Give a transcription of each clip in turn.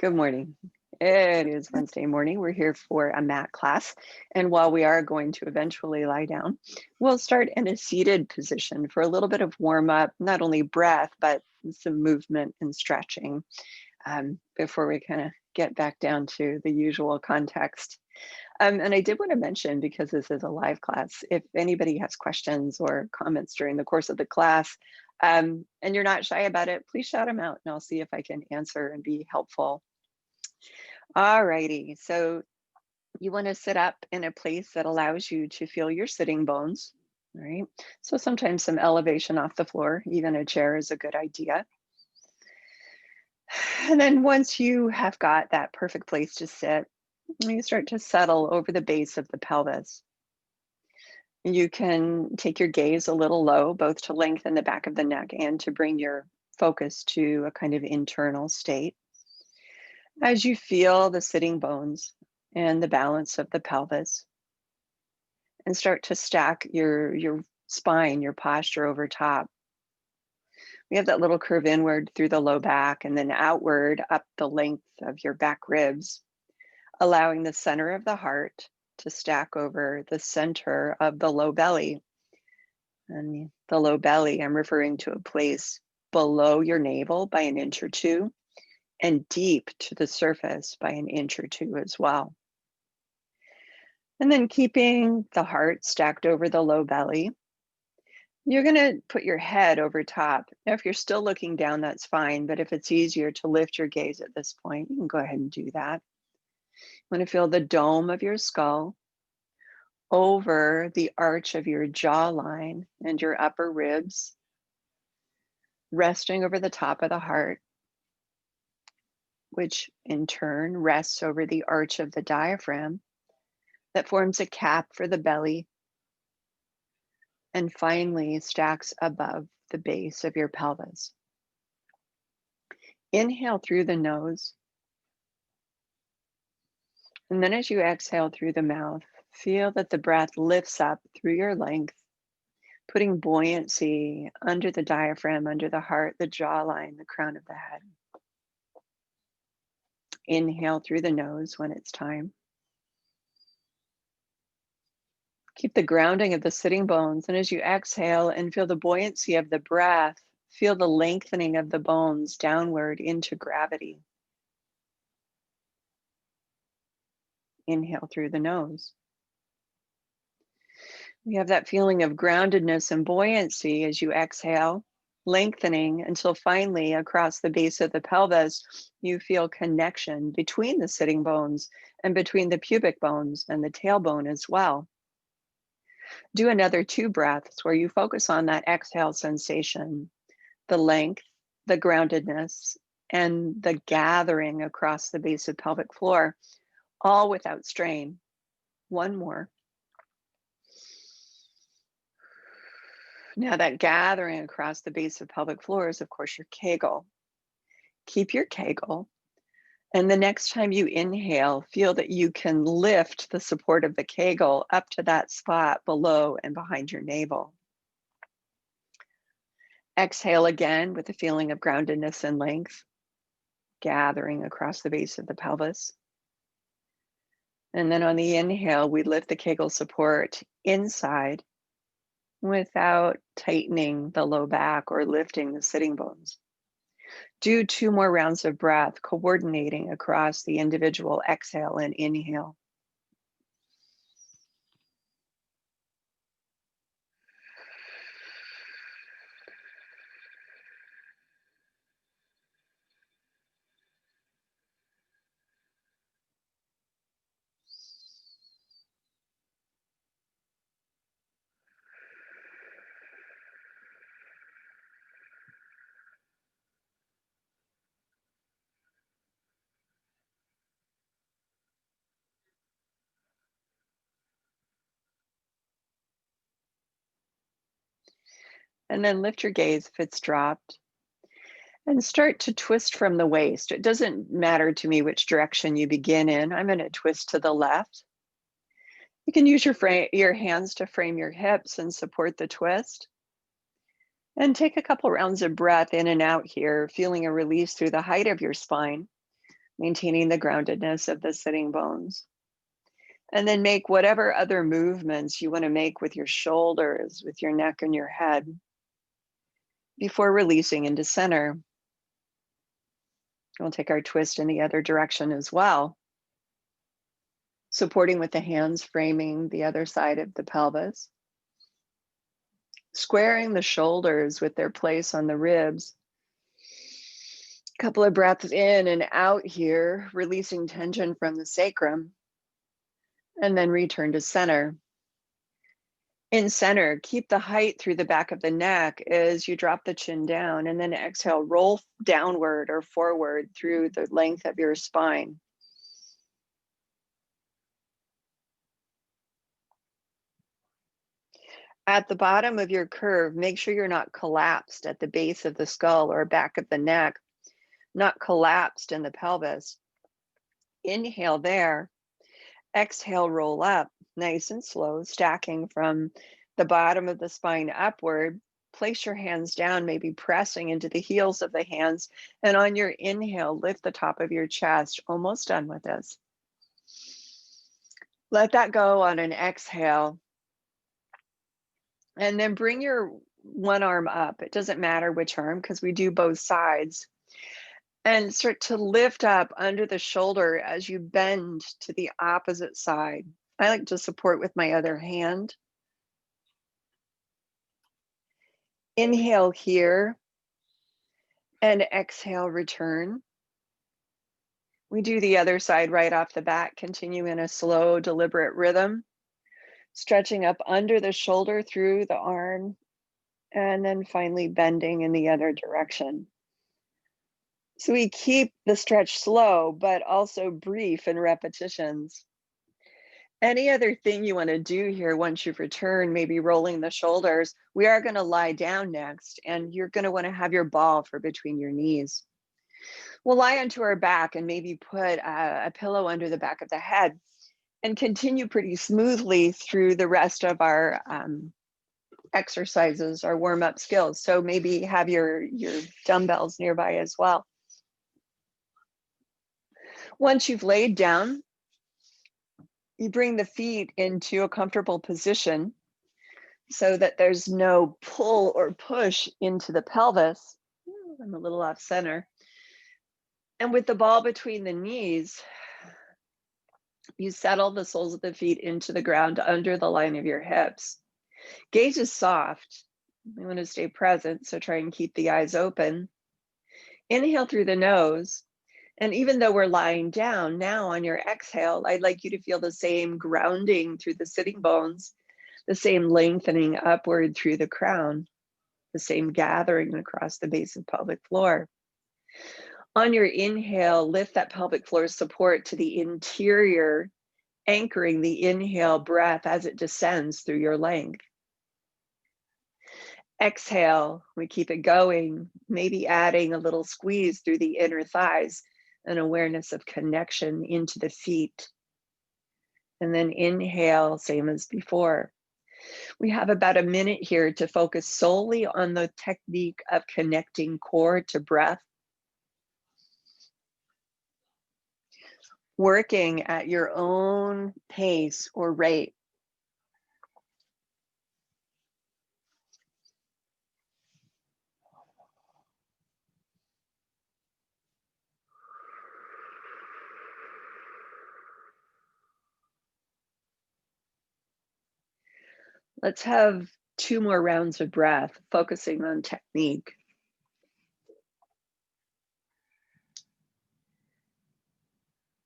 Good morning. It is Wednesday morning. We're here for a mat class. And while we are going to eventually lie down, we'll start in a seated position for a little bit of warm up, not only breath, but some movement and stretching before we kind of get back down to the usual context. And I did want to mention, because this is a live class, if anybody has questions or comments during the course of the class, and you're not shy about it, please shout them out and I'll see if I can answer and be helpful. All righty. So you want to sit up in a place that allows you to feel your sitting bones. All right. So sometimes some elevation off the floor, even a chair is a good idea. And then once you have got that perfect place to sit, you start to settle over the base of the pelvis. You can take your gaze a little low, both to lengthen the back of the neck and to bring your focus to a kind of internal state. As you feel the sitting bones and the balance of the pelvis, and start to stack your spine, your posture over top. We have that little curve inward through the low back and then outward up the length of your back ribs, allowing the center of the heart to stack over the center of the low belly. And the low belly, I'm referring to a place below your navel by an inch or two and deep to the surface by an inch or two as well. And then keeping the heart stacked over the low belly, you're going to put your head over top. Now, if you're still looking down, that's fine. But if it's easier to lift your gaze at this point, you can go ahead and do that. You want to feel the dome of your skull over the arch of your jawline and your upper ribs, resting over the top of the heart, which in turn rests over the arch of the diaphragm that forms a cap for the belly and finally stacks above the base of your pelvis. Inhale through the nose. And then as you exhale through the mouth, feel that the breath lifts up through your length, putting buoyancy under the diaphragm, under the heart, the jawline, the crown of the head. Inhale through the nose when it's time. Keep the grounding of the sitting bones. And as you exhale and feel the buoyancy of the breath, feel the lengthening of the bones downward into gravity. Inhale through the nose. We have that feeling of groundedness and buoyancy as you exhale, lengthening until finally across the base of the pelvis, you feel connection between the sitting bones and between the pubic bones and the tailbone as well. Do another 2 breaths where you focus on that exhale sensation, the length, the groundedness, and the gathering across the base of pelvic floor, all without strain. One more. Now that gathering across the base of pelvic floor is, of course, your Kegel. Keep your Kegel. And the next time you inhale, feel that you can lift the support of the Kegel up to that spot below and behind your navel. Exhale again with a feeling of groundedness and length, gathering across the base of the pelvis. And then on the inhale, we lift the Kegel support inside without tightening the low back or lifting the sitting bones. Do 2 more rounds of breath, coordinating across the individual exhale and inhale. And then lift your gaze if it's dropped. And start to twist from the waist. It doesn't matter to me which direction you begin in. I'm going to twist to the left. You can use your hands to frame your hips and support the twist. And take a couple rounds of breath in and out here, feeling a release through the height of your spine. maintaining the groundedness of the sitting bones. And then make whatever other movements you want to make with your shoulders, with your neck and your head before releasing into center. We'll take our twist in the other direction as well, supporting with the hands, framing the other side of the pelvis, squaring the shoulders with their place on the ribs. A couple of breaths in and out here, releasing tension from the sacrum, and then return to center. In center, keep the height through the back of the neck as you drop the chin down, and then exhale, roll downward or forward through the length of your spine. At the bottom of your curve, make sure you're not collapsed at the base of the skull or back of the neck, not collapsed in the pelvis. Inhale there. Exhale, roll up, nice and slow, stacking from the bottom of the spine upward. Place your hands down, maybe pressing into the heels of the hands. And on your inhale, lift the top of your chest. Almost done with this. Let that go on an exhale. And then bring your one arm up. It doesn't matter which arm because we do both sides. And start to lift up under the shoulder as you bend to the opposite side. I like to support with my other hand. Inhale here and exhale, return. We do the other side right off the bat, continue in a slow, deliberate rhythm, stretching up under the shoulder through the arm, and then finally bending in the other direction. So we keep the stretch slow, but also brief in repetitions. Any other thing you want to do here once you've returned, maybe rolling the shoulders, we are going to lie down next, and you're going to want to have your ball for between your knees. We'll lie onto our back and maybe put a pillow under the back of the head and continue pretty smoothly through the rest of our exercises, our warm-up skills. So maybe have your dumbbells nearby as well. Once you've laid down, you bring the feet into a comfortable position so that there's no pull or push into the pelvis. I'm a little off center. And with the ball between the knees, you settle the soles of the feet into the ground under the line of your hips. Gaze is soft. We want to stay present, so try and keep the eyes open. Inhale through the nose. And even though we're lying down, now on your exhale, I'd like you to feel the same grounding through the sitting bones, the same lengthening upward through the crown, the same gathering across the base of pelvic floor. On your inhale, lift that pelvic floor support to the interior, anchoring the inhale breath as it descends through your length. Exhale, we keep it going, maybe adding a little squeeze through the inner thighs, an awareness of connection into the feet. And then inhale, same as before. We have about a minute here to focus solely on the technique of connecting core to breath. Working at your own pace or rate. Let's have 2 more rounds of breath, focusing on technique.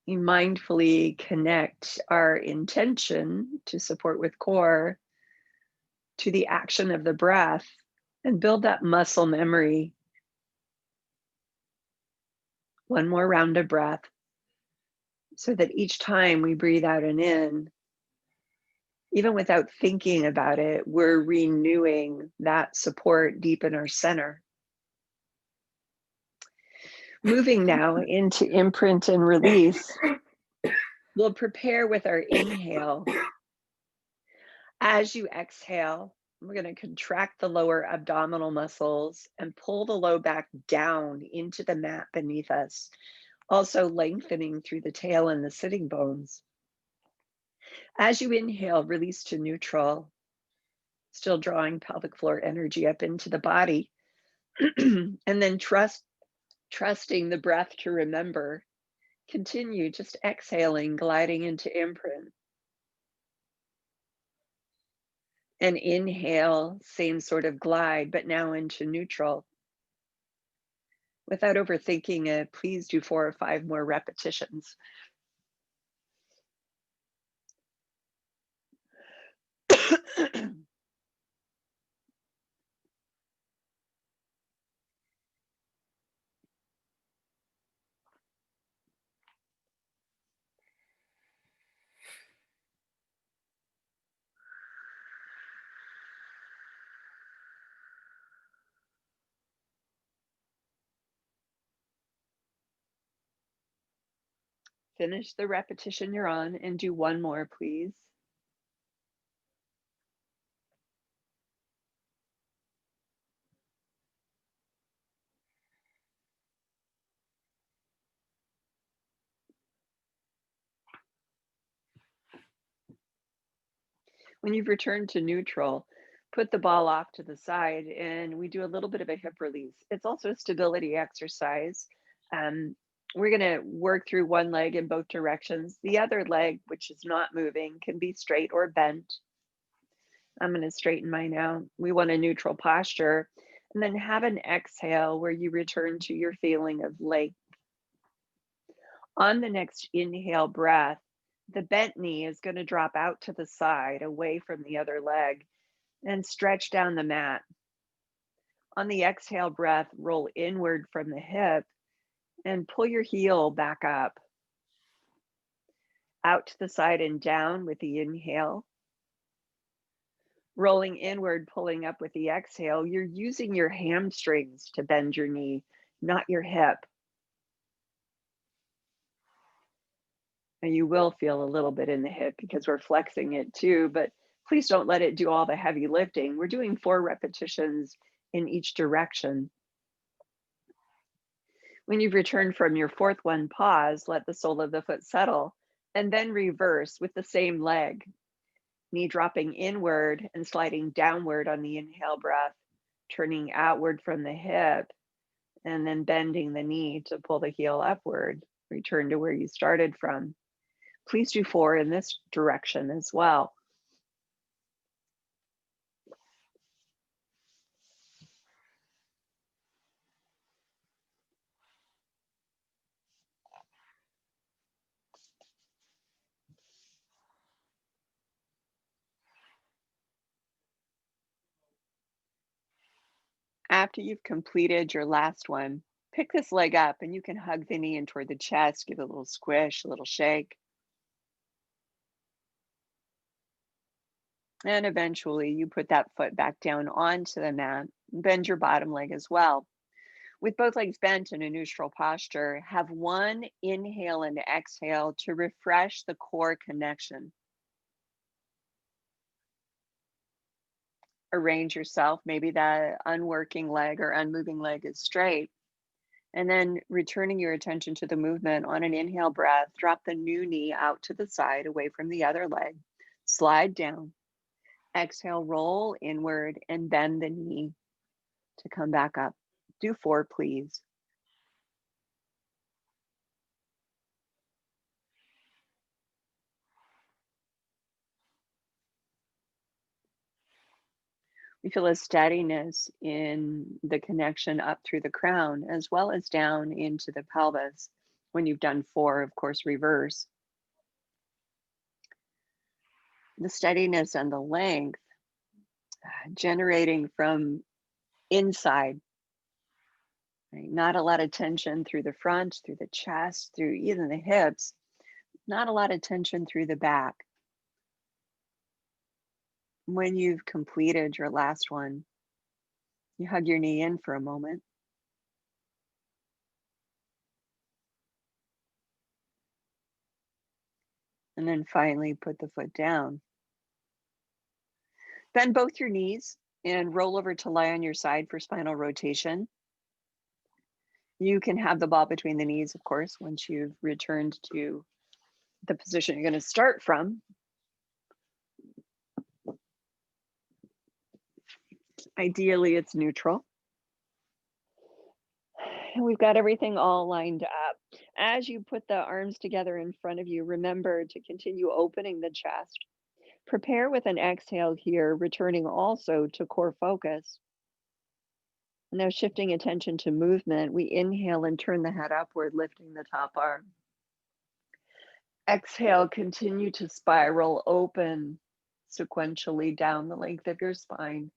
We mindfully connect our intention to support with core to the action of the breath and build that muscle memory. One more round of breath so that each time we breathe out and in, even without thinking about it, we're renewing that support deep in our center. Moving now into imprint and release, we'll prepare with our inhale. As you exhale, we're going to contract the lower abdominal muscles and pull the low back down into the mat beneath us. also lengthening through the tail and the sitting bones. As you inhale, release to neutral, still drawing pelvic floor energy up into the body. And then trusting the breath to remember. Continue just exhaling, gliding into imprint. And inhale, same sort of glide, but now into neutral. Without overthinking it, please do 4 or 5 more repetitions. Finish the repetition you're on and do one more, please. When you've returned to neutral, put the ball off to the side and we do a little bit of a hip release. It's also a stability exercise. Um, we're going to work through one leg in both directions. The other leg, which is not moving, can be straight or bent. I'm going to straighten mine out. We want a neutral posture. And then have an exhale where you return to your feeling of length. On the next inhale breath, the bent knee is going to drop out to the side away from the other leg and stretch down the mat. On the exhale breath, roll inward from the hip and pull your heel back up, out to the side and down with the inhale. Rolling inward, pulling up with the exhale, you're using your hamstrings to bend your knee, not your hip. And you will feel a little bit in the hip because we're flexing it too, but please don't let it do all the heavy lifting. We're doing 4 repetitions in each direction. When you've returned from your 4th one, pause, let the sole of the foot settle, and then reverse with the same leg. Knee dropping inward and sliding downward on the inhale breath, turning outward from the hip, and then bending the knee to pull the heel upward. Return to where you started from. Please do 4 in this direction as well. After you've completed your last one, pick this leg up and you can hug the knee in toward the chest, give it a little squish, a little shake. And eventually you put that foot back down onto the mat. Bend your bottom leg as well. With both legs bent in a neutral posture, have one inhale and exhale to refresh the core connection. Arrange yourself. Maybe that unworking leg or unmoving leg is straight. And then returning your attention to the movement on an inhale breath, drop the new knee out to the side away from the other leg. Slide down. Exhale, roll inward and bend the knee to come back up. Do 4, please. We feel a steadiness in the connection up through the crown as well as down into the pelvis. When you've done 4, of course, reverse. The steadiness and the length generating from inside, right? Not a lot of tension through the front, through the chest, through even the hips, not a lot of tension through the back. When you've completed your last one, you hug your knee in for a moment. And then finally put the foot down. Bend both your knees and roll over to lie on your side for spinal rotation. You can have the ball between the knees, of course, once you've returned to the position you're going to start from. Ideally, it's neutral. And we've got everything all lined up. As you put the arms together in front of you, remember to continue opening the chest. Prepare with an exhale here, returning also to core focus. Now, shifting attention to movement, we inhale and turn the head upward, lifting the top arm. Exhale, continue to spiral open sequentially down the length of your spine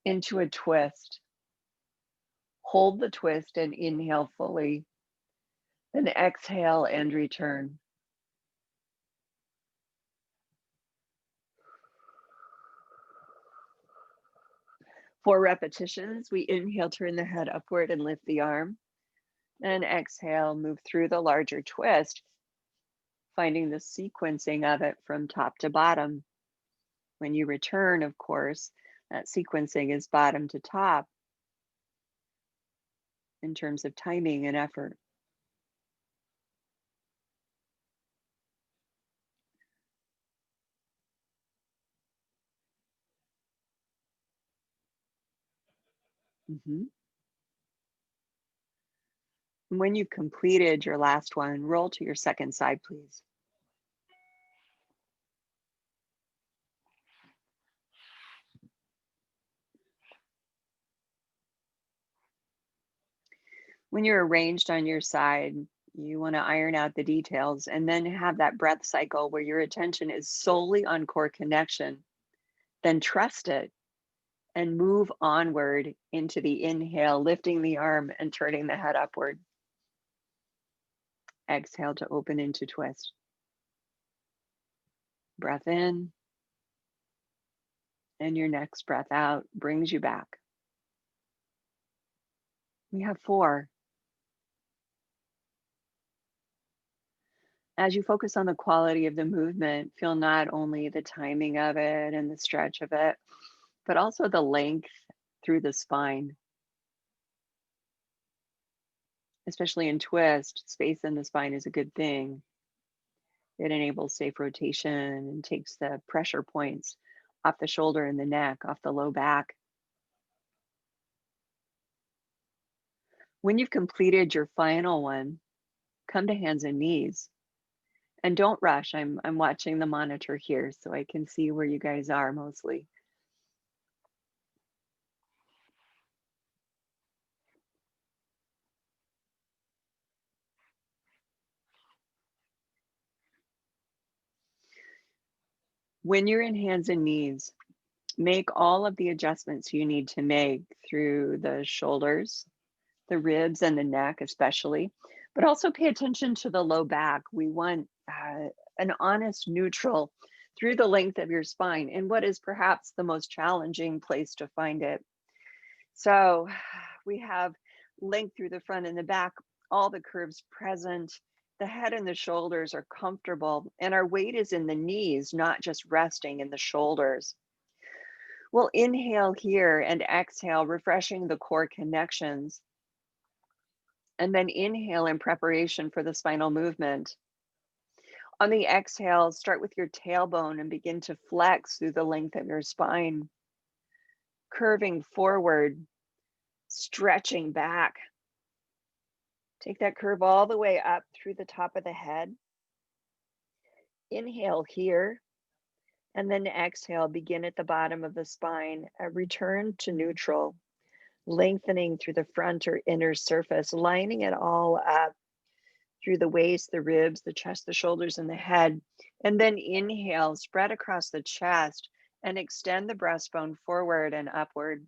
into a twist. Hold the twist and inhale fully. Then exhale and return. For repetitions, we inhale, turn the head upward and lift the arm. And exhale, move through the larger twist, finding the sequencing of it from top to bottom. When you return, of course, that sequencing is bottom to top in terms of timing and effort. Mhm. When you've completed your last one, roll to your second side, please. When you're arranged on your side, you want to iron out the details and then have that breath cycle where your attention is solely on core connection. Then trust it and move onward into the inhale, lifting the arm and turning the head upward. Exhale to open into twist. Breath in, and your next breath out brings you back. We have 4. As you focus on the quality of the movement, feel not only the timing of it and the stretch of it, but also the length through the spine, especially in twist. Space in the spine is a good thing. It enables safe rotation and takes the pressure points off the shoulder and the neck, off the low back. When you've completed your final one, come to hands and knees. And don't rush. I'm watching the monitor here so I can see where you guys are mostly. When you're in hands and knees, make all of the adjustments you need to make through the shoulders, the ribs, and the neck, especially, but also pay attention to the low back. We want an honest neutral through the length of your spine in what is perhaps the most challenging place to find it. So we have length through the front and the back, all the curves present. The head and the shoulders are comfortable, and our weight is in the knees, not just resting in the shoulders. We'll inhale here and exhale, refreshing the core connections. And then inhale in preparation for the spinal movement. On the exhale, start with your tailbone and begin to flex through the length of your spine, curving forward, stretching back. Take that curve all the way up through the top of the head. Inhale here, and then exhale, begin at the bottom of the spine. Return to neutral, lengthening through the front or inner surface, lining it all up through the waist, the ribs, the chest, the shoulders, and the head. And then inhale, spread across the chest and extend the breastbone forward and upward.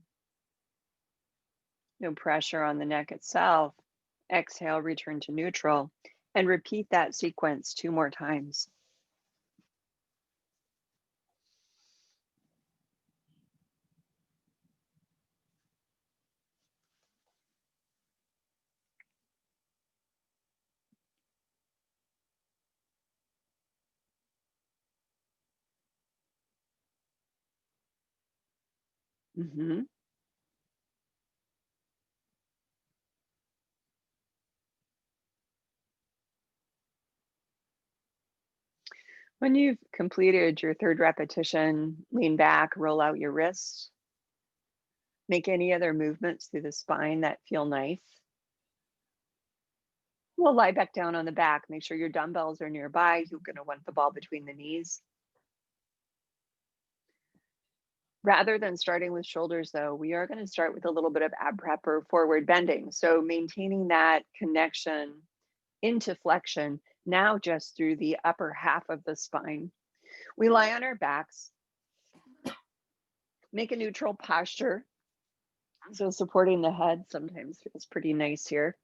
No pressure on the neck itself. Exhale, return to neutral, and repeat that sequence 2 more times. Mhm. When you've completed your third repetition, lean back, roll out your wrists, make any other movements through the spine that feel nice. We'll lie back down on the back. Make sure your dumbbells are nearby. You're going to want the ball between the knees. Rather than starting with shoulders, though, we are going to start with a little bit of ab prep or forward bending. So maintaining that connection into flexion now just through the upper half of the spine. We lie on our backs, make a neutral posture. So supporting the head sometimes feels pretty nice here.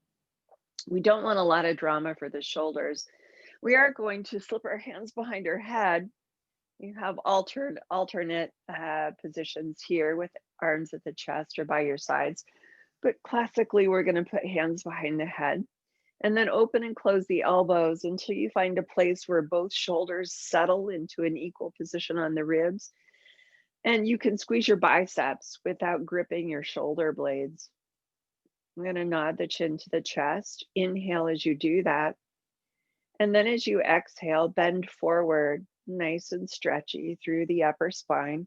We don't want a lot of drama for the shoulders. We are going to slip our hands behind our head. You have alternate positions here with arms at the chest or by your sides. But classically, we're going to put hands behind the head and then open and close the elbows until you find a place where both shoulders settle into an equal position on the ribs. And you can squeeze your biceps without gripping your shoulder blades. I'm going to nod the chin to the chest. Inhale as you do that. And then as you exhale, bend forward, nice and stretchy through the upper spine.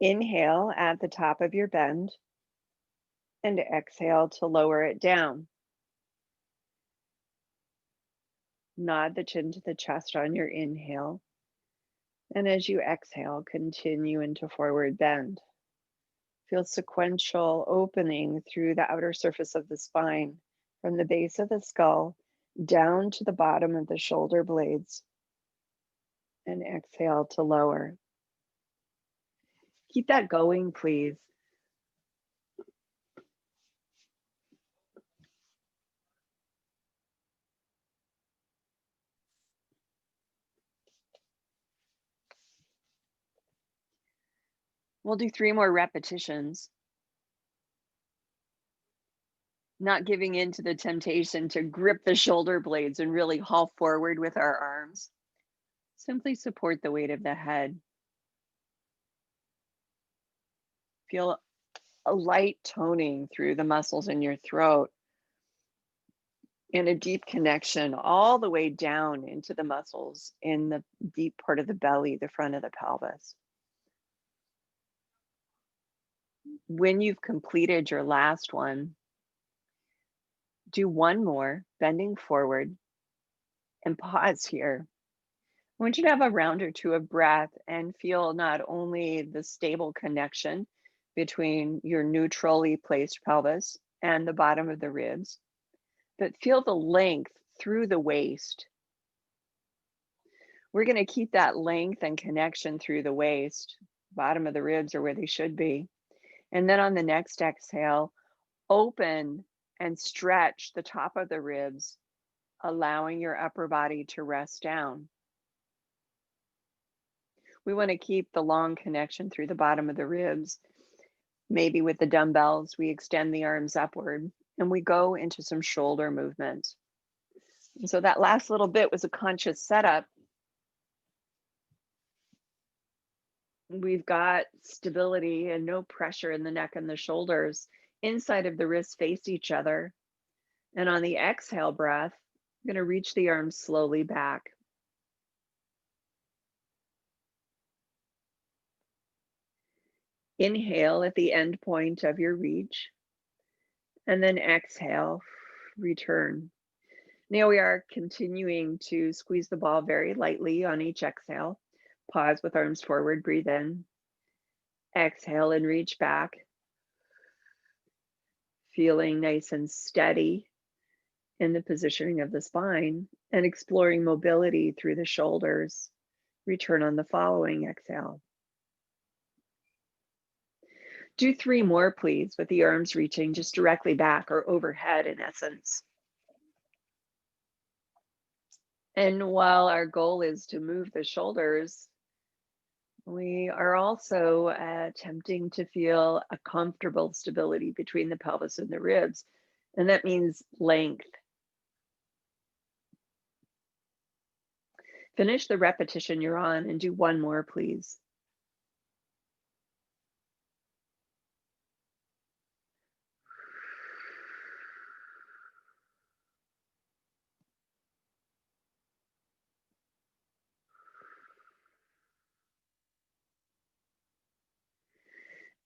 Inhale at the top of your bend and exhale to lower it down. Nod the chin to the chest on your inhale. And as you exhale, continue into forward bend. Feel sequential opening through the outer surface of the spine, from the base of the skull down to the bottom of the shoulder blades. And exhale to lower. Keep that going, please. We'll do 3 more repetitions. Not giving in to the temptation to grip the shoulder blades and really haul forward with our arms. Simply support the weight of the head. Feel a light toning through the muscles in your throat and a deep connection all the way down into the muscles in the deep part of the belly, the front of the pelvis. When you've completed your last one, do one more, bending forward, and pause here. I want you to have a round or two of breath and feel not only the stable connection between your neutrally placed pelvis and the bottom of the ribs, but feel the length through the waist. We're going to keep that length and connection through the waist. Bottom of the ribs are where they should be. And then on the next exhale, open and stretch the top of the ribs, allowing your upper body to rest down. We want to keep the long connection through the bottom of the ribs. Maybe with the dumbbells, we extend the arms upward and we go into some shoulder movements. And so that last little bit was a conscious setup. We've got stability and no pressure in the neck and the shoulders. Inside of the wrists face each other. And on the exhale breath, I'm going to reach the arms slowly back. Inhale at the end point of your reach. And then exhale, return. Now we are continuing to squeeze the ball very lightly on each exhale. Pause with arms forward, breathe in. Exhale and reach back. Feeling nice and steady in the positioning of the spine and exploring mobility through the shoulders. Return on the following exhale. Do 3 more, please, with the arms reaching just directly back or overhead in essence. And while our goal is to move the shoulders, we are also attempting to feel a comfortable stability between the pelvis and the ribs. And that means length. Finish the repetition you're on and do 1 more, please.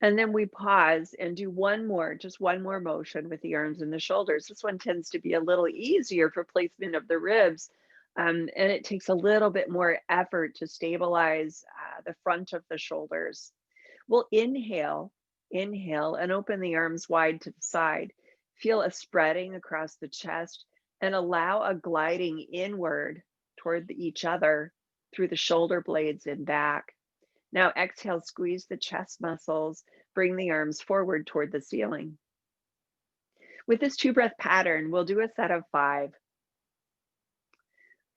And then we pause and do one more, just one more motion with the arms and the shoulders. This one tends to be a little easier for placement of the ribs. And it takes a little bit more effort to stabilize the front of the shoulders. We'll inhale, and open the arms wide to the side. Feel a spreading across the chest and allow a gliding inward toward each other through the shoulder blades and back. Now exhale, squeeze the chest muscles, bring the arms forward toward the ceiling. With this 2 breath pattern, we'll do a set of 5.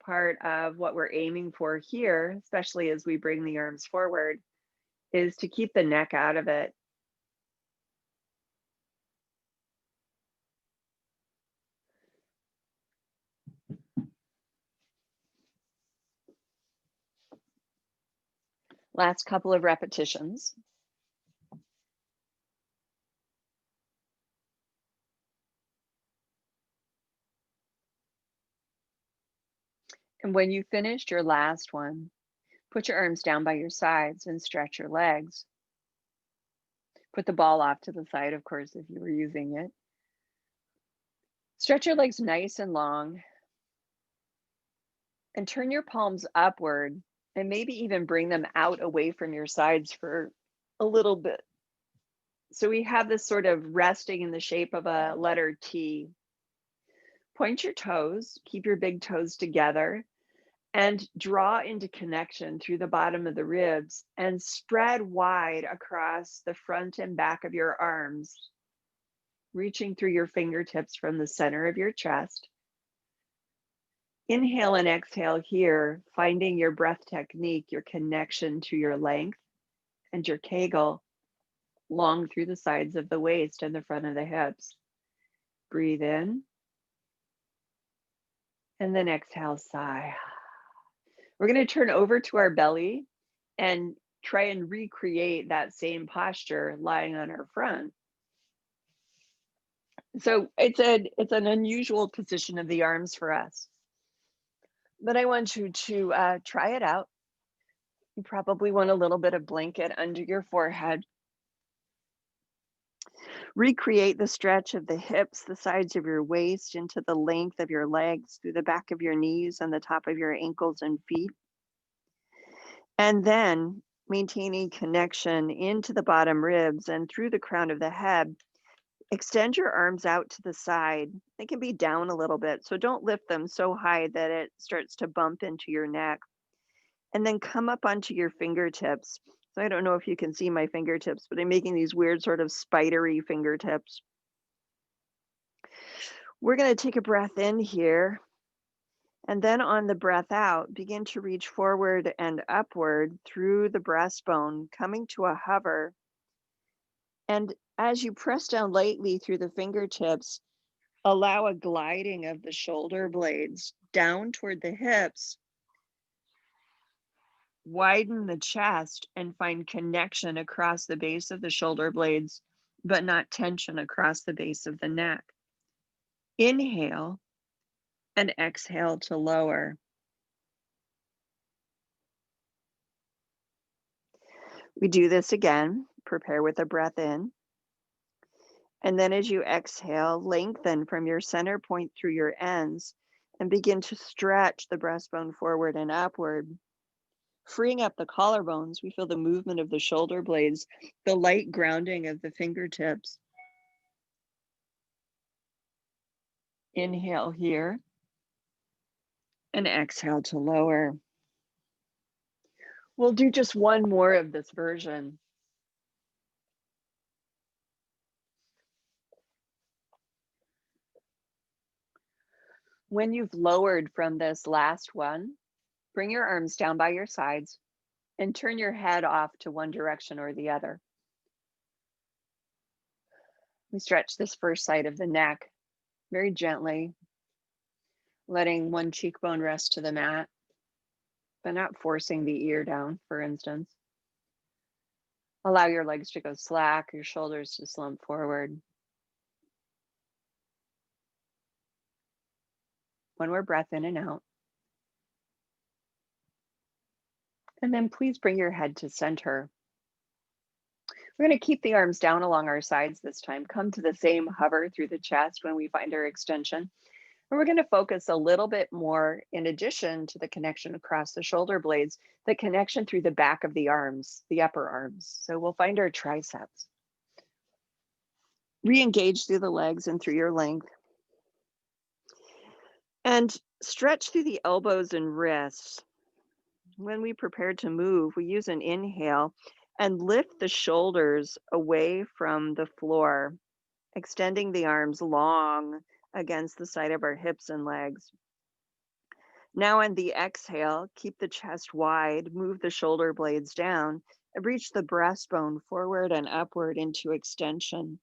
Part of what we're aiming for here, especially as we bring the arms forward, is to keep the neck out of it. Last couple of repetitions. And when you finished your last one, put your arms down by your sides and stretch your legs. Put the ball off to the side, of course, if you were using it. Stretch your legs nice and long and turn your palms upward and maybe even bring them out away from your sides for a little bit. So we have this sort of resting in the shape of a letter T. Point your toes, keep your big toes together, and draw into connection through the bottom of the ribs and spread wide across the front and back of your arms, reaching through your fingertips from the center of your chest. Inhale and exhale here, finding your breath technique, your connection to your length and your Kegel long through the sides of the waist and the front of the hips. Breathe in and then exhale, sigh. We're going to turn over to our belly and try and recreate that same posture lying on our front. So it's an unusual position of the arms for us. But I want you to try it out. You probably want a little bit of blanket under your forehead. Recreate the stretch of the hips, the sides of your waist, into the length of your legs, through the back of your knees and the top of your ankles and feet. And then maintaining connection into the bottom ribs and through the crown of the head. Extend your arms out to the side. They can be down a little bit, so don't lift them so high that it starts to bump into your neck. And then come up onto your fingertips. So I don't know if you can see my fingertips, but I'm making these weird sort of spidery fingertips. We're going to take a breath in here. And then on the breath out, begin to reach forward and upward through the breastbone, coming to a hover. And as you press down lightly through the fingertips, allow a gliding of the shoulder blades down toward the hips. Widen the chest and find connection across the base of the shoulder blades, but not tension across the base of the neck. Inhale and exhale to lower. We do this again. Prepare with a breath in. And then as you exhale, lengthen from your center point through your ends and begin to stretch the breastbone forward and upward. Freeing up the collarbones, we feel the movement of the shoulder blades, the light grounding of the fingertips. Inhale here and exhale to lower. We'll do just one more of this version. When you've lowered from this last one, bring your arms down by your sides and turn your head off to one direction or the other. We stretch this first side of the neck very gently, letting one cheekbone rest to the mat, but not forcing the ear down, for instance. Allow your legs to go slack, your shoulders to slump forward. One more breath in and out. And then please bring your head to center. We're going to keep the arms down along our sides this time. Come to the same hover through the chest when we find our extension. And we're going to focus a little bit more, in addition to the connection across the shoulder blades, the connection through the back of the arms, the upper arms. So we'll find our triceps. Re-engage through the legs and through your length. And stretch through the elbows and wrists. When we prepare to move, we use an inhale and lift the shoulders away from the floor, extending the arms long against the side of our hips and legs. Now, on the exhale, keep the chest wide, move the shoulder blades down, and reach the breastbone forward and upward into extension.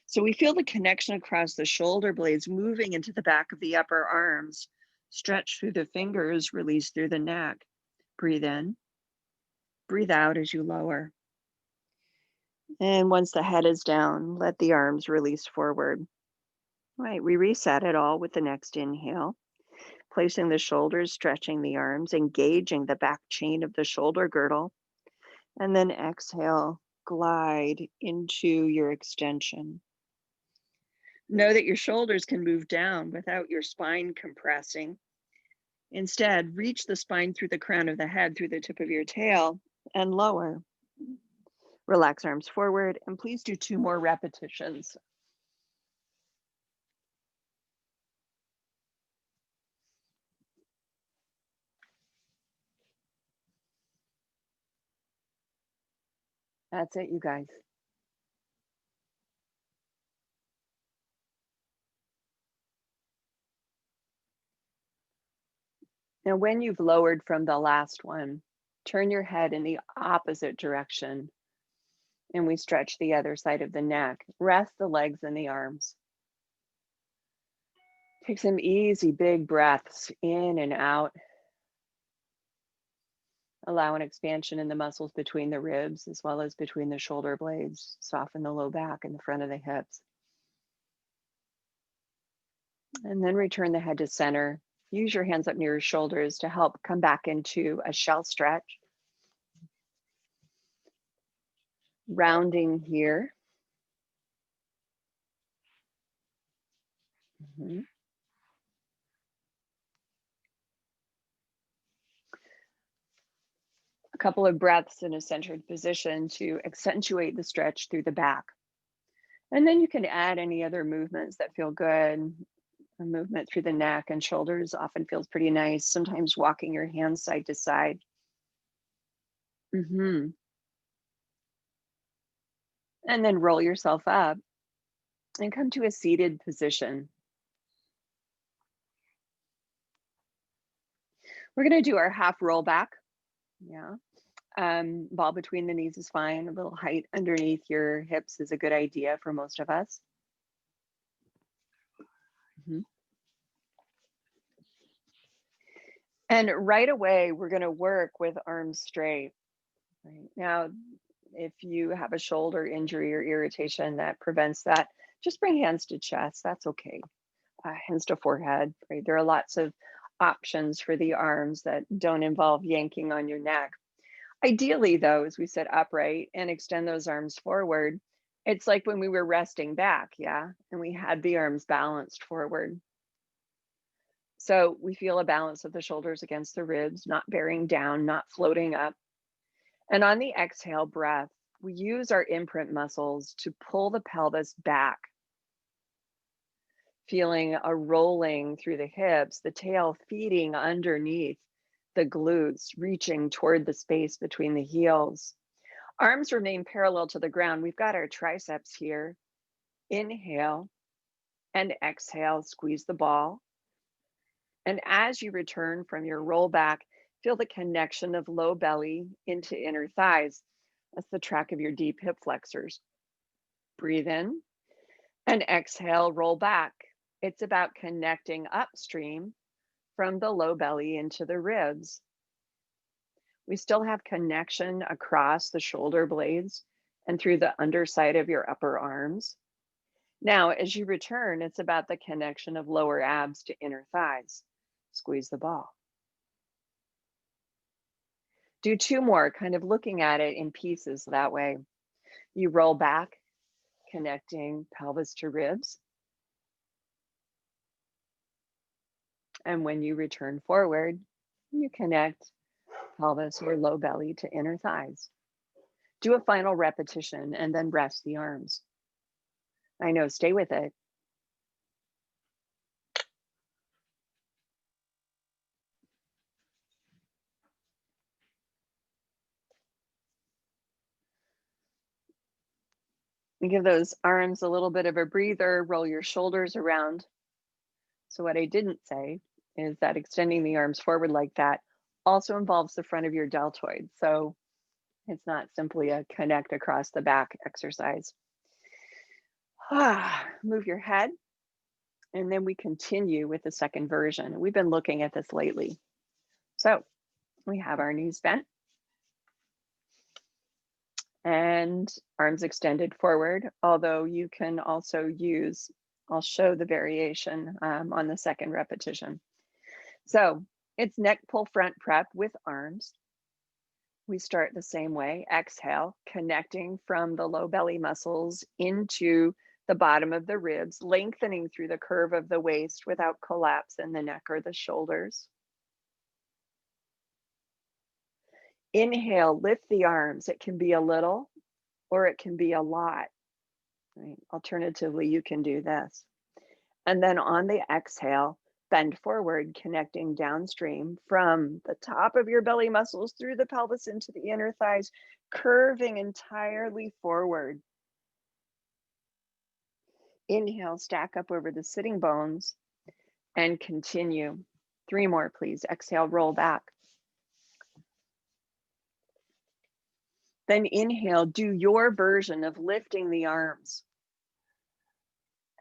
So we feel the connection across the shoulder blades moving into the back of the upper arms. Stretch through the fingers, release through the neck. Breathe in, breathe out as you lower. And once the head is down, let the arms release forward. All right, we reset it all with the next inhale, placing the shoulders, stretching the arms, engaging the back chain of the shoulder girdle. And then exhale, glide into your extension. Know that your shoulders can move down without your spine compressing. Instead, reach the spine through the crown of the head, through the tip of your tail, and lower. Relax arms forward, and please do 2 more repetitions. That's it, you guys. Now, when you've lowered from the last one, turn your head in the opposite direction, and we stretch the other side of the neck. Rest the legs and the arms. Take some easy, big breaths in and out. Allow an expansion in the muscles between the ribs as well as between the shoulder blades. Soften the low back and the front of the hips. And then return the head to center. Use your hands up near your shoulders to help come back into a shell stretch. Rounding here. Mhm. A couple of breaths in a centered position to accentuate the stretch through the back. And then you can add any other movements that feel good. A movement through the neck and shoulders often feels pretty nice. Sometimes walking your hands side to side. And then roll yourself up and come to a seated position. We're going to do our half roll back. Yeah. Ball between the knees is fine. A little height underneath your hips is a good idea for most of us. Mhm. And right away, we're going to work with arms straight. Right. Now, if you have a shoulder injury or irritation that prevents that, just bring hands to chest. That's okay. Hands to forehead. Right. There are lots of options for the arms that don't involve yanking on your neck. Ideally, though, as we sit upright and extend those arms forward, it's like when we were resting back, yeah, and we had the arms balanced forward. So we feel a balance of the shoulders against the ribs, not bearing down, not floating up. And on the exhale breath, we use our imprint muscles to pull the pelvis back, feeling a rolling through the hips, the tail feeding underneath the glutes, reaching toward the space between the heels. Arms remain parallel to the ground. We've got our triceps here. Inhale and exhale, squeeze the ball. And as you return from your roll back, feel the connection of low belly into inner thighs. That's the track of your deep hip flexors. Breathe in and exhale, roll back. It's about connecting upstream from the low belly into the ribs. We still have connection across the shoulder blades and through the underside of your upper arms. Now, as you return, it's about the connection of lower abs to inner thighs. Squeeze the ball. Do 2 more, kind of looking at it in pieces that way. You roll back, connecting pelvis to ribs. And when you return forward, you connect pelvis or low belly to inner thighs. Do a final repetition and then rest the arms. I know, stay with it. And give those arms a little bit of a breather, roll your shoulders around. So what I didn't say is that extending the arms forward like that also involves the front of your deltoid. So it's not simply a connect across the back exercise. Move your head, and then we continue with the second version. We've been looking at this lately. So we have our knees bent and arms extended forward, although you can also use, I'll show the variation on the second repetition. So it's neck pull front prep with arms. We start the same way. Exhale, connecting from the low belly muscles into the bottom of the ribs, lengthening through the curve of the waist without collapse in the neck or the shoulders. Inhale, lift the arms. It can be a little or it can be a lot. Right? Alternatively, you can do this. And then on the exhale, bend forward, connecting downstream from the top of your belly muscles through the pelvis into the inner thighs, curving entirely forward. Inhale, stack up over the sitting bones and continue. 3 more, please. Exhale, roll back. Then inhale, do your version of lifting the arms.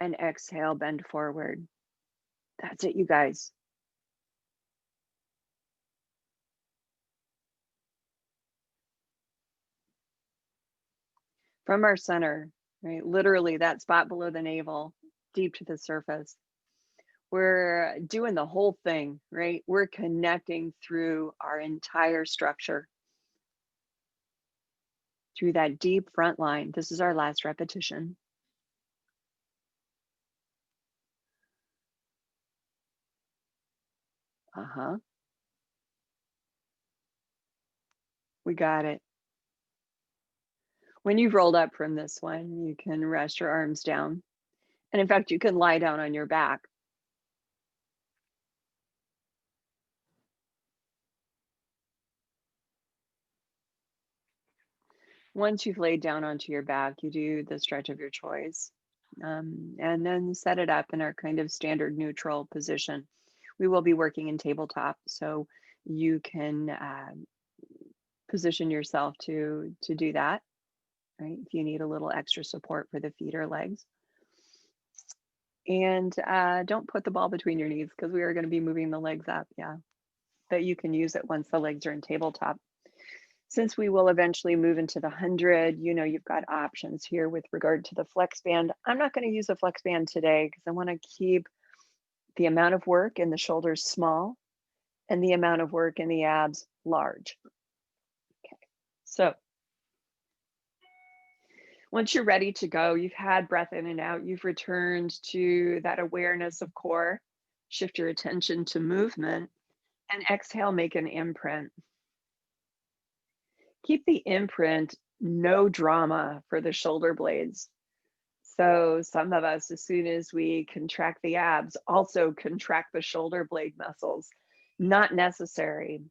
And exhale, bend forward. That's it, you guys. From our center, right? Literally that spot below the navel, deep to the surface. We're doing the whole thing, right? We're connecting through our entire structure, through that deep front line. This is our last repetition. We got it. When you've rolled up from this one, you can rest your arms down. And in fact, you can lie down on your back. Once you've laid down onto your back, you do the stretch of your choice. And then set it up in our kind of standard neutral position. We will be working in tabletop, so you can position yourself to do that, right? If you need a little extra support for the feet or legs. And don't put the ball between your knees because we are going to be moving the legs up, yeah. But you can use it once the legs are in tabletop. Since we will eventually move into the 100, you know, you've got options here with regard to the flex band. I'm not going to use a flex band today because I want to keep the amount of work in the shoulders small and the amount of work in the abs large. Okay, so once you're ready to go, you've had breath in and out, you've returned to that awareness of core, shift your attention to movement, and exhale, make an imprint. Keep the imprint, no drama for the shoulder blades. So some of us, as soon as we contract the abs, also contract the shoulder blade muscles. Not necessary.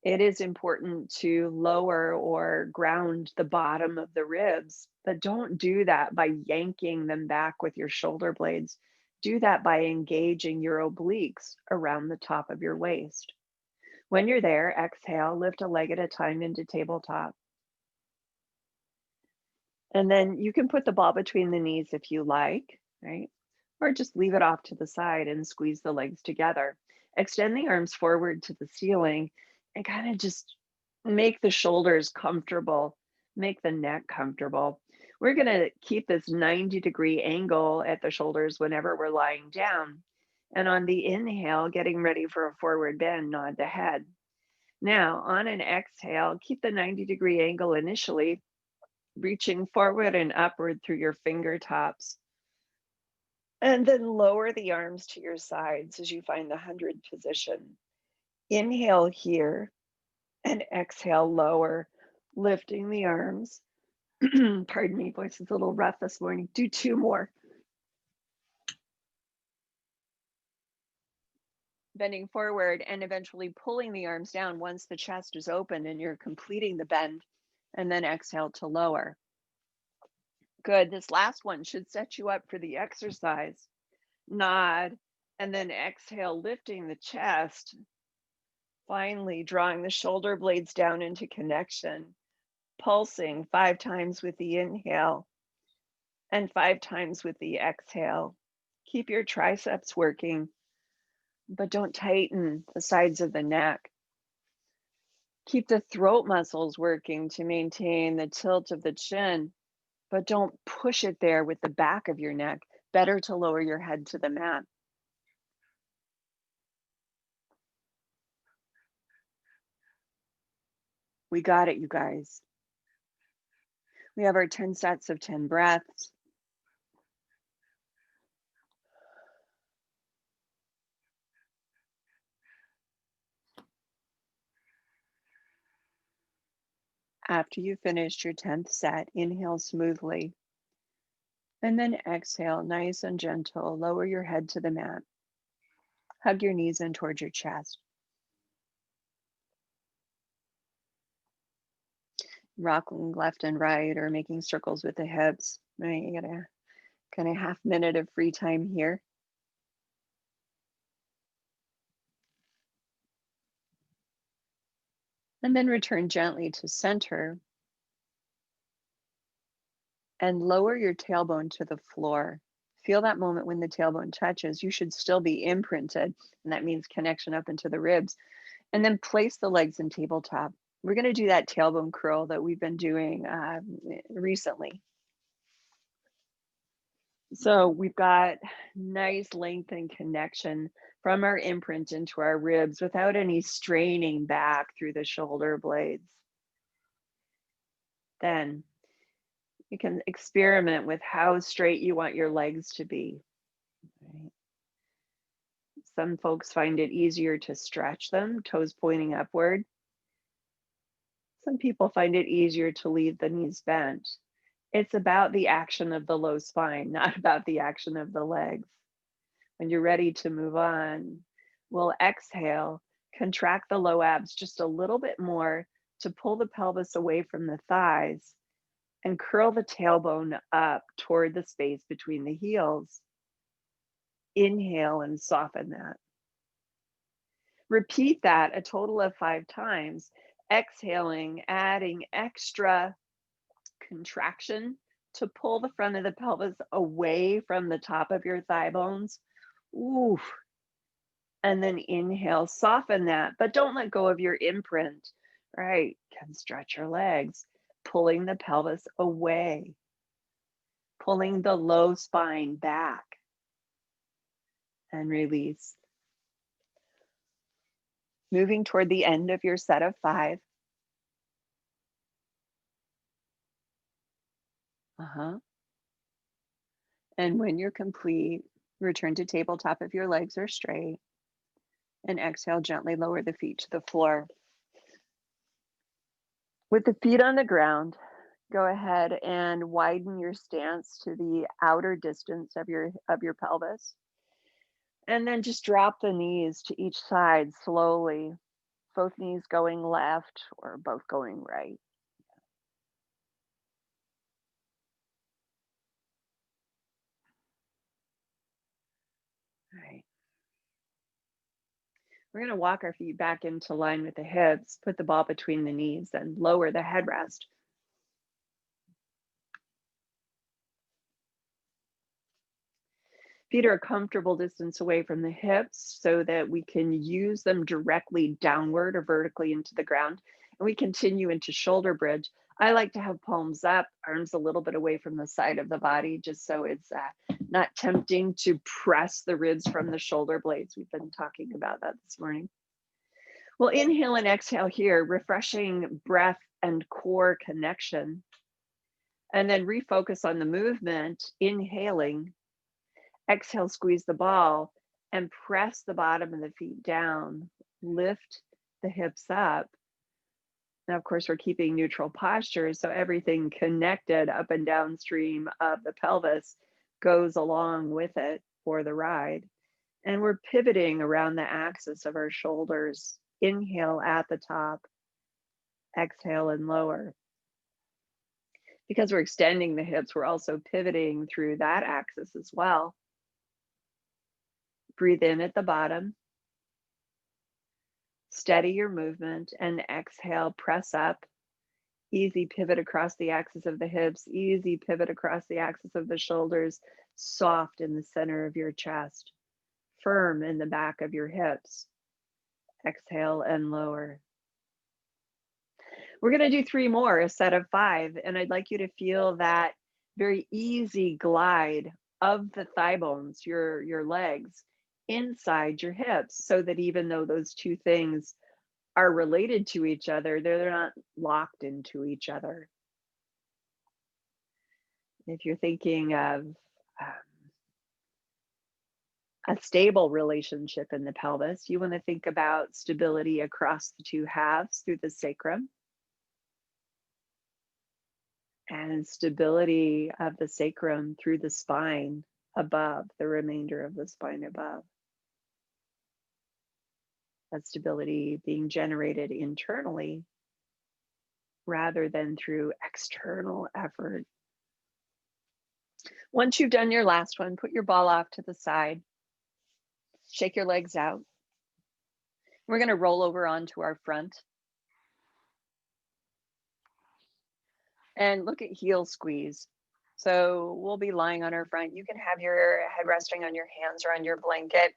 It is important to lower or ground the bottom of the ribs, but don't do that by yanking them back with your shoulder blades. Do that by engaging your obliques around the top of your waist. When you're there, exhale, lift a leg at a time into tabletop. And then you can put the ball between the knees if you like, right? Or just leave it off to the side and squeeze the legs together. Extend the arms forward to the ceiling and kind of just make the shoulders comfortable, make the neck comfortable. We're going to keep this 90-degree angle at the shoulders whenever we're lying down. And on the inhale, getting ready for a forward bend, nod the head. Now, on an exhale, keep the 90-degree angle initially, reaching forward and upward through your fingertips. And then lower the arms to your sides as you find the 100 position. Inhale here and exhale lower, lifting the arms. Pardon me, voice is a little rough this morning. Do 2 more. Bending forward and eventually pulling the arms down once the chest is open and you're completing the bend, and then exhale to lower. Good. This last one should set you up for the exercise. Nod, and then exhale, lifting the chest. Finally, drawing the shoulder blades down into connection, pulsing 5 times with the inhale and 5 times with the exhale. Keep your triceps working, but don't tighten the sides of the neck. Keep the throat muscles working to maintain the tilt of the chin, but don't push it there with the back of your neck. Better to lower your head to the mat. We got it, you guys. We have our 10 sets of 10 breaths. After you finished your 10th set, inhale smoothly. And then exhale, nice and gentle. Lower your head to the mat. Hug your knees in towards your chest. Rocking left and right or making circles with the hips. Right, you got a kind of half minute of free time here. And then return gently to center and lower your tailbone to the floor. Feel that moment when the tailbone touches. You should still be imprinted, and that means connection up into the ribs. And then place the legs in tabletop. We're going to do that tailbone curl that we've been doing recently. So we've got nice length and connection from our imprint into our ribs without any straining back through the shoulder blades. Then you can experiment with how straight you want your legs to be. Right? Some folks find it easier to stretch them, toes pointing upward. Some people find it easier to leave the knees bent. It's about the action of the low spine, not about the action of the legs. When you're ready to move on, we'll exhale, contract the low abs just a little bit more to pull the pelvis away from the thighs and curl the tailbone up toward the space between the heels. Inhale and soften that. Repeat that a total of 5 times, exhaling, adding extra contraction to pull the front of the pelvis away from the top of your thigh bones. Ooh. And then inhale, soften that, but don't let go of your imprint, right? Can stretch your legs, pulling the pelvis away, pulling the low spine back, and release. Moving toward the end of your set of 5. And when you're complete, return to tabletop if your legs are straight. And exhale, gently lower the feet to the floor. With the feet on the ground, go ahead and widen your stance to the outer distance of your pelvis. And then just drop the knees to each side slowly, both knees going left or both going right. All right. We're going to walk our feet back into line with the hips, put the ball between the knees, and lower the headrest. Feet are a comfortable distance away from the hips so that we can use them directly downward or vertically into the ground. And we continue into shoulder bridge. I like to have palms up, arms a little bit away from the side of the body, just so it's not tempting to press the ribs from the shoulder blades. We've been talking about that this morning. We'll inhale and exhale here, refreshing breath and core connection. And then refocus on the movement, inhaling, exhale, squeeze the ball, and press the bottom of the feet down, lift the hips up. Now, of course, we're keeping neutral posture, so everything connected up and downstream of the pelvis goes along with it for the ride. And we're pivoting around the axis of our shoulders. Inhale at the top, exhale and lower. Because we're extending the hips, we're also pivoting through that axis as well. Breathe in at the bottom. Steady your movement and exhale, press up. Easy pivot across the axis of the hips, easy pivot across the axis of the shoulders, soft in the center of your chest, firm in the back of your hips. Exhale and lower. We're going to do 3 more, a set of 5, and I'd like you to feel that very easy glide of the thigh bones, your legs, inside your hips, so that even though those two things are related to each other, they're not locked into each other. If you're thinking of a stable relationship in the pelvis, you want to think about stability across the two halves through the sacrum, and stability of the sacrum through the spine above, the remainder of the spine above. That stability being generated internally rather than through external effort. Once you've done your last one, put your ball off to the side, shake your legs out. We're going to roll over onto our front and look at heel squeeze. So we'll be lying on our front. You can have your head resting on your hands or on your blanket.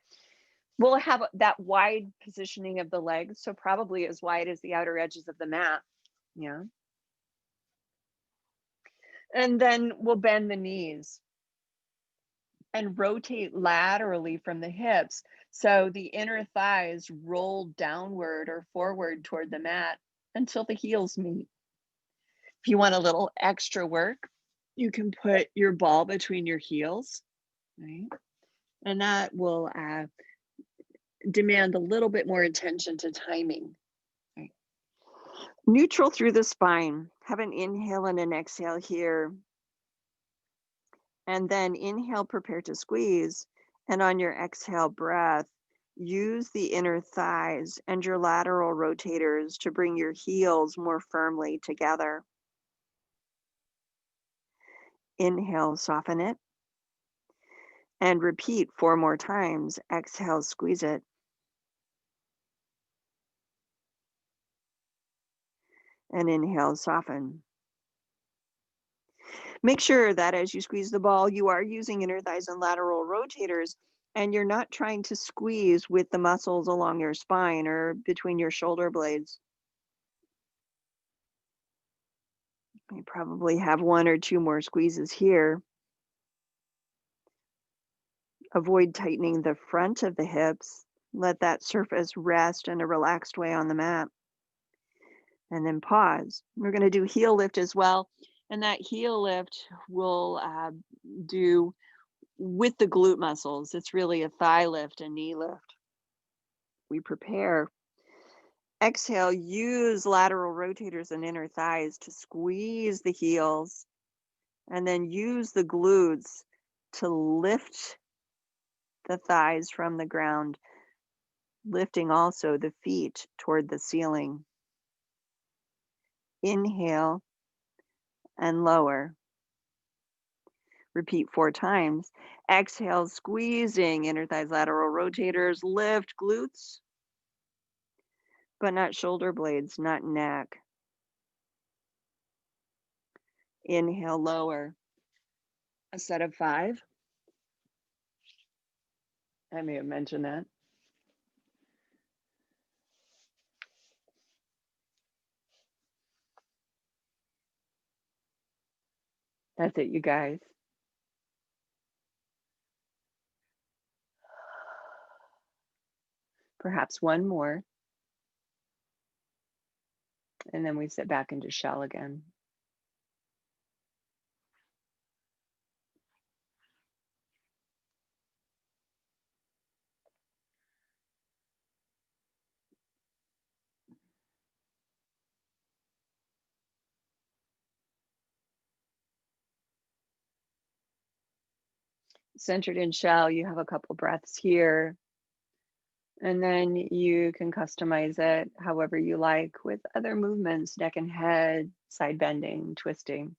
We'll have that wide positioning of the legs, so probably as wide as the outer edges of the mat. Yeah. And then we'll bend the knees and rotate laterally from the hips. So the inner thighs roll downward or forward toward the mat until the heels meet. If you want a little extra work, you can put your ball between your heels, right? And that will demand a little bit more attention to timing. Right? Neutral through the spine. Have an inhale and an exhale here. And then inhale, prepare to squeeze. And on your exhale breath, use the inner thighs and your lateral rotators to bring your heels more firmly together. Inhale, soften it. And repeat 4 more times. Exhale, squeeze it. And inhale, soften. Make sure that as you squeeze the ball, you are using inner thighs and lateral rotators, and you're not trying to squeeze with the muscles along your spine or between your shoulder blades. You probably have 1 or 2 more squeezes here. Avoid tightening the front of the hips. Let that surface rest in a relaxed way on the mat. And then pause. We're going to do heel lift as well. And that heel lift will do with the glute muscles. It's really a thigh lift, a knee lift. We prepare. Exhale, use lateral rotators and inner thighs to squeeze the heels, and then use the glutes to lift the thighs from the ground, lifting also the feet toward the ceiling. Inhale and lower. Repeat 4 times. Exhale, squeezing inner thighs, lateral rotators, lift glutes, but not shoulder blades, not neck. Inhale, lower. A set of 5. I may have mentioned that. That's it, you guys. Perhaps 1 more. And then we sit back into shell again. Centered in shell, you have a couple breaths here, and then you can customize it however you like with other movements, neck and head, side bending, twisting.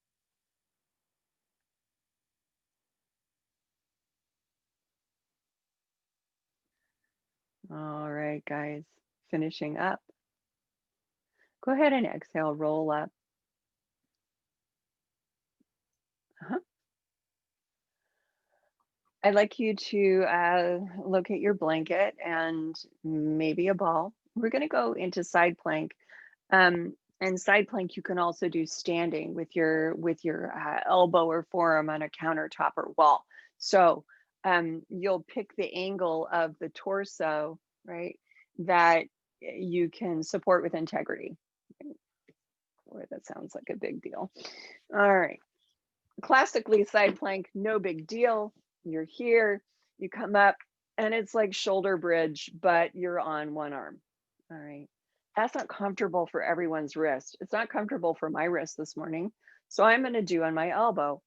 All right, guys, finishing up. Go ahead and exhale, roll up. Uh-huh. I'd like you to locate your blanket and maybe a ball. We're going to go into side plank. And side plank, you can also do standing with your elbow or forearm on a countertop or wall. So you'll pick the angle of the torso, right, that you can support with integrity. Boy, that sounds like a big deal. All right. Classically, side plank, no big deal. You're here, you come up, and it's like shoulder bridge, but you're on one arm. All right. That's not comfortable for everyone's wrist. It's not comfortable for my wrist this morning. So I'm going to do on my elbow.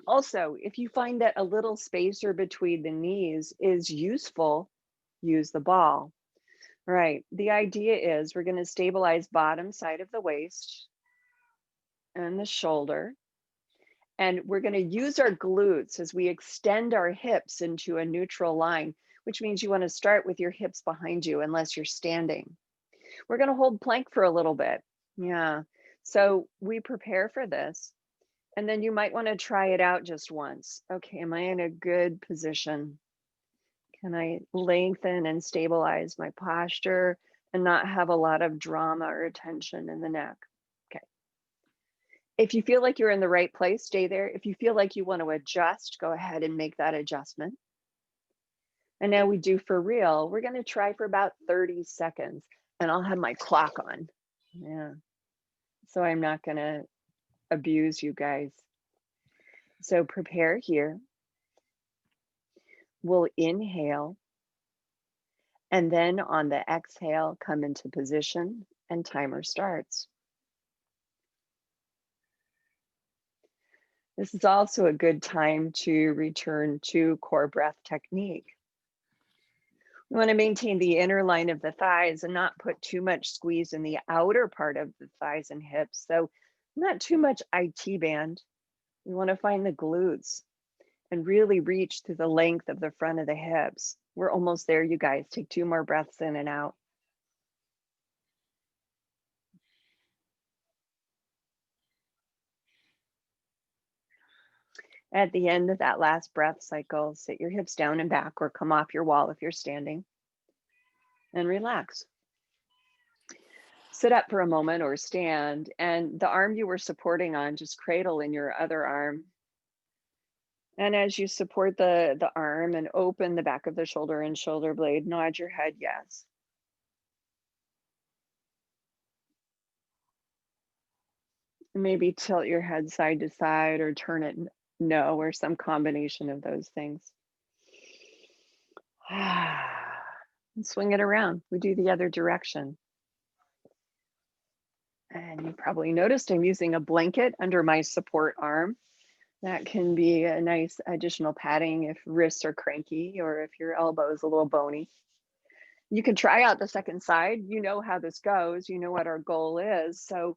Also, if you find that a little spacer between the knees is useful, use the ball. Right. The idea is we're going to stabilize bottom side of the waist and the shoulder. And we're going to use our glutes as we extend our hips into a neutral line, which means you want to start with your hips behind you unless you're standing. We're going to hold plank for a little bit. Yeah. So we prepare for this. And then you might want to try it out just once. Okay, am I in a good position? Can I lengthen and stabilize my posture and not have a lot of drama or tension in the neck? Okay. If you feel like you're in the right place, stay there. If you feel like you want to adjust, go ahead and make that adjustment. And now we do for real. We're going to try for about 30 seconds and I'll have my clock on. Yeah. So I'm not going to abuse you guys. So prepare here. We'll inhale. And then on the exhale, come into position and timer starts. This is also a good time to return to core breath technique. We want to maintain the inner line of the thighs and not put too much squeeze in the outer part of the thighs and hips. So not too much IT band. We want to find the glutes and really reach to the length of the front of the hips. We're almost there, you guys. Take 2 more breaths in and out. At the end of that last breath cycle, sit your hips down and back or come off your wall if you're standing and relax. Sit up for a moment or stand, and the arm you were supporting on, just cradle in your other arm. And as you support the arm and open the back of the shoulder and shoulder blade, nod your head yes. Maybe tilt your head side to side or turn it no, or some combination of those things. And swing it around. We do the other direction. And you probably noticed I'm using a blanket under my support arm. That can be a nice additional padding if wrists are cranky or if your elbow is a little bony. You can try out the second side. You know how this goes. You know what our goal is. So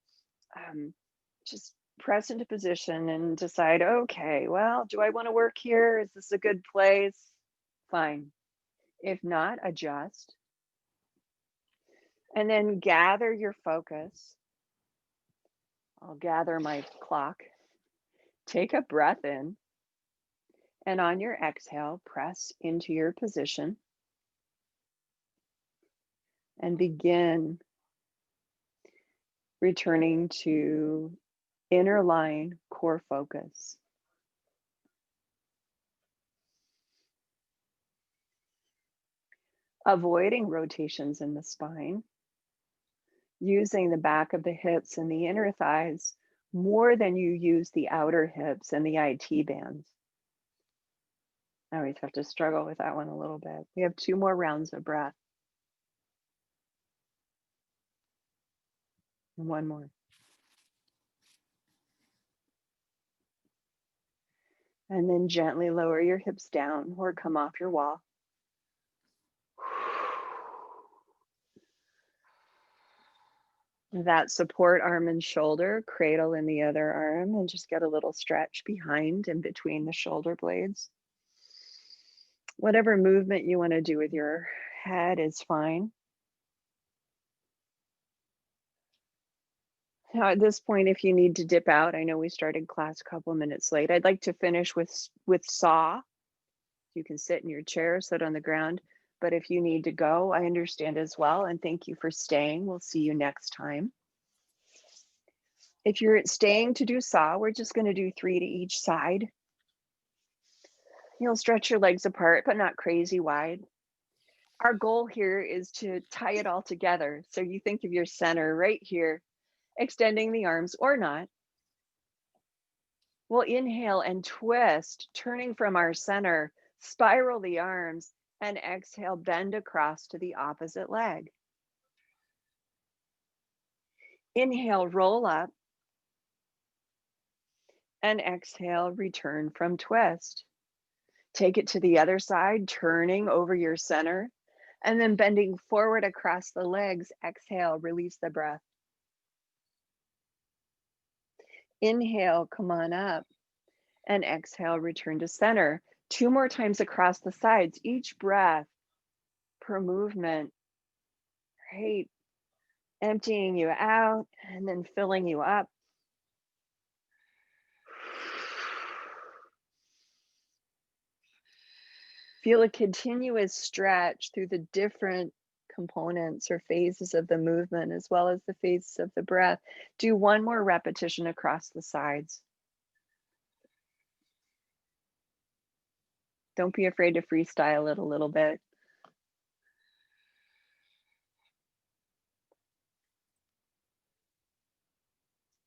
just press into position and decide, okay, well, do I want to work here? Is this a good place? Fine. If not, adjust. And then gather your focus. I'll gather my clock. Take a breath in. And on your exhale, press into your position. And begin returning to inner line core focus. Avoiding rotations in the spine. Using the back of the hips and the inner thighs more than you use the outer hips and the IT bands. I always have to struggle with that one a little bit. We have 2 more rounds of breath. And 1 more. And then gently lower your hips down or come off your wall. That support arm and shoulder, cradle in the other arm, and just get a little stretch behind and between the shoulder blades. Whatever movement you want to do with your head is fine. Now, at this point, if you need to dip out, I know we started class a couple minutes late. I'd like to finish with saw. You can sit in your chair, sit on the ground. But if you need to go, I understand as well. And thank you for staying. We'll see you next time. If you're staying to do saw, we're just going to do 3 to each side. You'll stretch your legs apart, but not crazy wide. Our goal here is to tie it all together. So you think of your center right here, extending the arms or not. We'll inhale and twist, turning from our center, spiral the arms, and exhale, bend across to the opposite leg. Inhale, roll up, and exhale, return from twist. Take it to the other side, turning over your center, and then bending forward across the legs. Exhale, release the breath. Inhale, come on up, and exhale, return to center. 2 more times across the sides, each breath per movement. Great. Emptying you out and then filling you up. Feel a continuous stretch through the different components or phases of the movement, as well as the phases of the breath. Do 1 more repetition across the sides. Don't be afraid to freestyle it a little bit.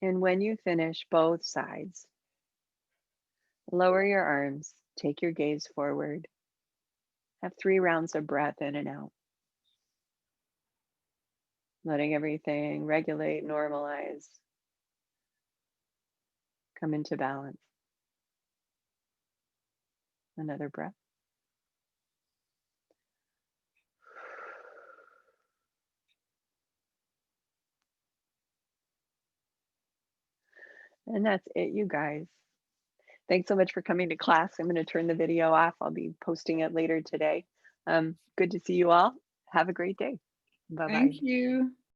And when you finish both sides, lower your arms, take your gaze forward. Have 3 rounds of breath in and out. Letting everything regulate, normalize, come into balance. Another breath. And that's it, you guys. Thanks so much for coming to class. I'm going to turn the video off. I'll be posting it later today. Good to see you all. Have a great day. Bye bye. Thank you.